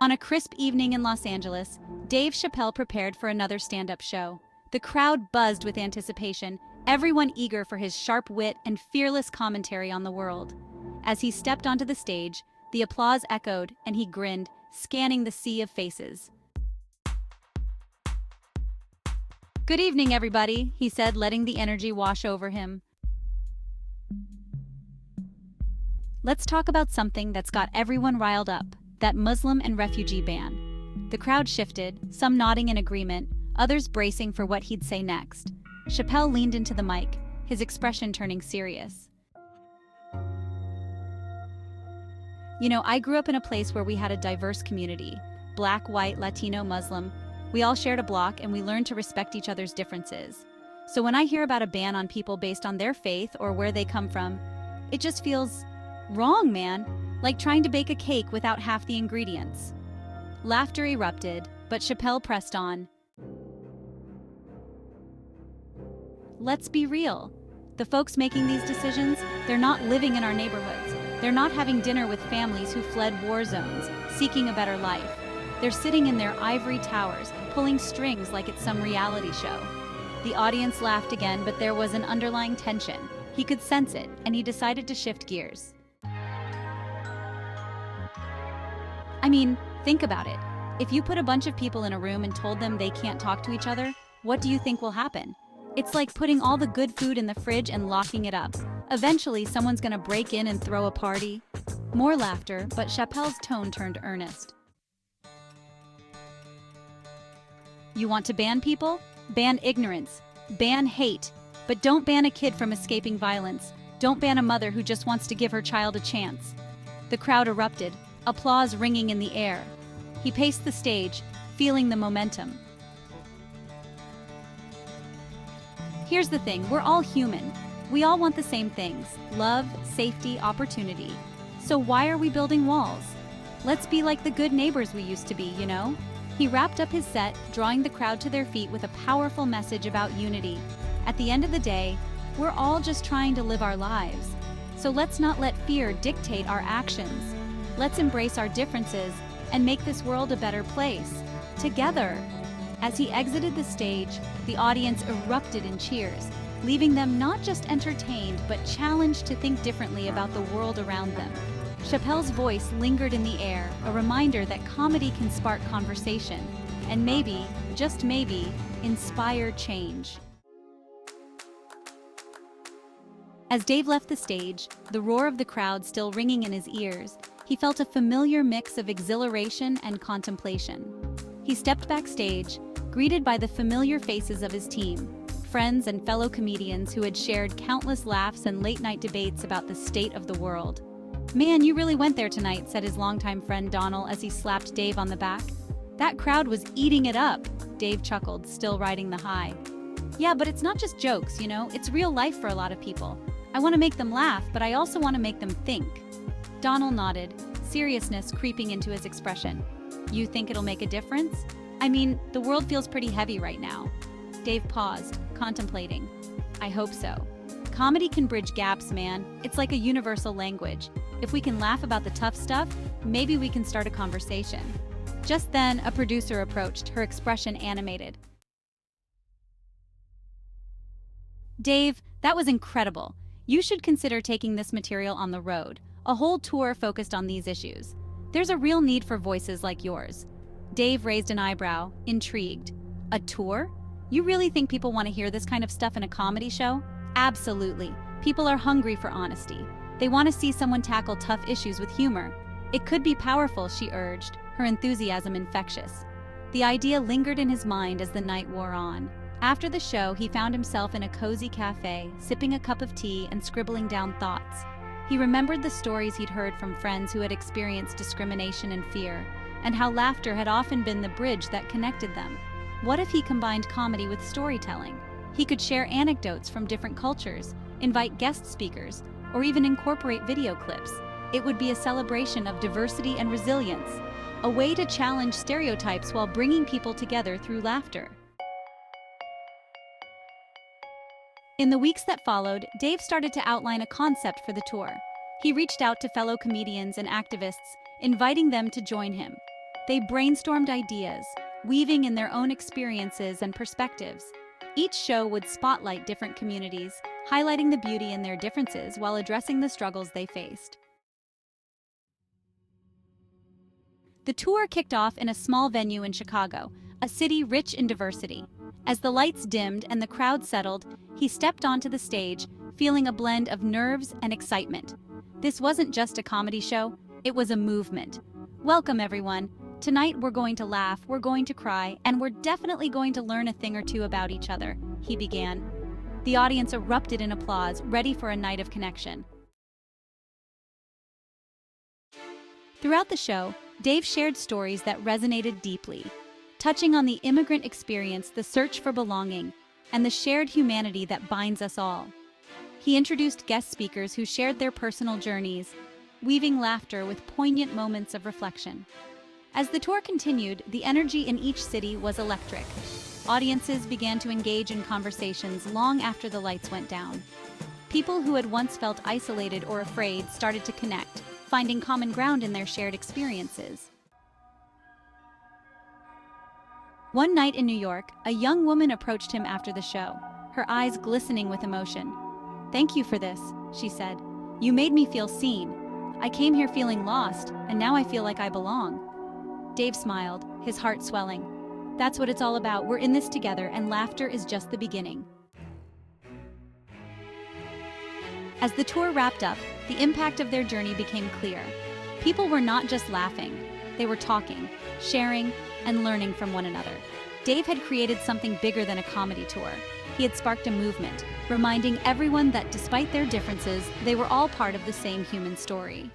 On a crisp evening in Los Angeles, Dave Chappelle prepared for another stand-up show. The crowd buzzed with anticipation, everyone eager for his sharp wit and fearless commentary on the world. As he stepped onto the stage, the applause echoed and he grinned, scanning the sea of faces. "Good evening, everybody," he said, letting the energy wash over him. "Let's talk about something that's got everyone riled up, that Muslim and refugee ban." The crowd shifted, some nodding in agreement, others bracing for what he'd say next. Chappelle leaned into the mic, his expression turning serious. I grew up in a place where we had a diverse community. Black, white, Latino, Muslim. We all shared a block and we learned to respect each other's differences. So when I hear about a ban on people based on their faith or where they come from, it just feels wrong, man. Like trying to bake a cake without half the ingredients. Laughter erupted, but Chappelle pressed on. Let's be real. The folks making these decisions, they're not living in our neighborhoods. They're not having dinner with families who fled war zones, seeking a better life. They're sitting in their ivory towers, pulling strings like it's some reality show. The audience laughed again, but there was an underlying tension. He could sense it, and he decided to shift gears. Think about it. If you put a bunch of people in a room and told them they can't talk to each other, what do you think will happen? It's like putting all the good food in the fridge and locking it up. Eventually, someone's gonna break in and throw a party. More laughter, but Chappelle's tone turned earnest. You want to ban people? Ban ignorance. Ban hate. But don't ban a kid from escaping violence. Don't ban a mother who just wants to give her child a chance. The crowd erupted, applause ringing in the air. He paced the stage, feeling the momentum. Here's the thing, we're all human. We all want the same things: love, safety, opportunity. So why are we building walls? Let's be like the good neighbors we used to be, He wrapped up his set, drawing the crowd to their feet with a powerful message about unity. At the end of the day, we're all just trying to live our lives. So let's not let fear dictate our actions. Let's embrace our differences and make this world a better place, together. As he exited the stage, the audience erupted in cheers, leaving them not just entertained but challenged to think differently about the world around them. Chappelle's voice lingered in the air, a reminder that comedy can spark conversation, and maybe, just maybe, inspire change. As Dave left the stage, the roar of the crowd still ringing in his ears, he felt a familiar mix of exhilaration and contemplation. He stepped backstage, greeted by the familiar faces of his team, friends and fellow comedians who had shared countless laughs and late-night debates about the state of the world. "Man, you really went there tonight," said his longtime friend Donald as he slapped Dave on the back. "That crowd was eating it up," Dave chuckled, still riding the high. "Yeah, but it's not just jokes, it's real life for a lot of people. I want to make them laugh, but I also want to make them think." Donald nodded, seriousness creeping into his expression. "You think it'll make a difference? The world feels pretty heavy right now." Dave paused, contemplating. "I hope so. Comedy can bridge gaps, man. It's like a universal language. If we can laugh about the tough stuff, maybe we can start a conversation." Just then, a producer approached, her expression animated. "Dave, that was incredible. You should consider taking this material on the road, a whole tour focused on these issues. There's a real need for voices like yours." Dave raised an eyebrow, intrigued. "A tour? You really think people want to hear this kind of stuff in a comedy show?" "Absolutely. People are hungry for honesty. They want to see someone tackle tough issues with humor. It could be powerful," she urged, her enthusiasm infectious. The idea lingered in his mind as the night wore on. After the show, he found himself in a cozy cafe, sipping a cup of tea and scribbling down thoughts. He remembered the stories he'd heard from friends who had experienced discrimination and fear, and how laughter had often been the bridge that connected them. What if he combined comedy with storytelling? He could share anecdotes from different cultures, invite guest speakers, or even incorporate video clips. It would be a celebration of diversity and resilience, a way to challenge stereotypes while bringing people together through laughter. In the weeks that followed, Dave started to outline a concept for the tour. He reached out to fellow comedians and activists, inviting them to join him. They brainstormed ideas, weaving in their own experiences and perspectives. Each show would spotlight different communities, highlighting the beauty in their differences while addressing the struggles they faced. The tour kicked off in a small venue in Chicago, a city rich in diversity. As the lights dimmed and the crowd settled, he stepped onto the stage, feeling a blend of nerves and excitement. This wasn't just a comedy show, it was a movement. Welcome, everyone. Tonight we're going to laugh, we're going to cry, and we're definitely going to learn a thing or two about each other, he began. The audience erupted in applause, ready for a night of connection. Throughout the show, Dave shared stories that resonated deeply, touching on the immigrant experience, the search for belonging, and the shared humanity that binds us all. He introduced guest speakers who shared their personal journeys, weaving laughter with poignant moments of reflection. As the tour continued, the energy in each city was electric. Audiences began to engage in conversations long after the lights went down. People who had once felt isolated or afraid started to connect, finding common ground in their shared experiences. One night in New York, a young woman approached him after the show, her eyes glistening with emotion. "Thank you for this," she said. "You made me feel seen. I came here feeling lost, and now I feel like I belong." Dave smiled, his heart swelling. "That's what it's all about. We're in this together, and laughter is just the beginning." As the tour wrapped up, the impact of their journey became clear. People were not just laughing, they were talking, sharing, and learning from one another. Dave had created something bigger than a comedy tour. He had sparked a movement, reminding everyone that despite their differences, they were all part of the same human story.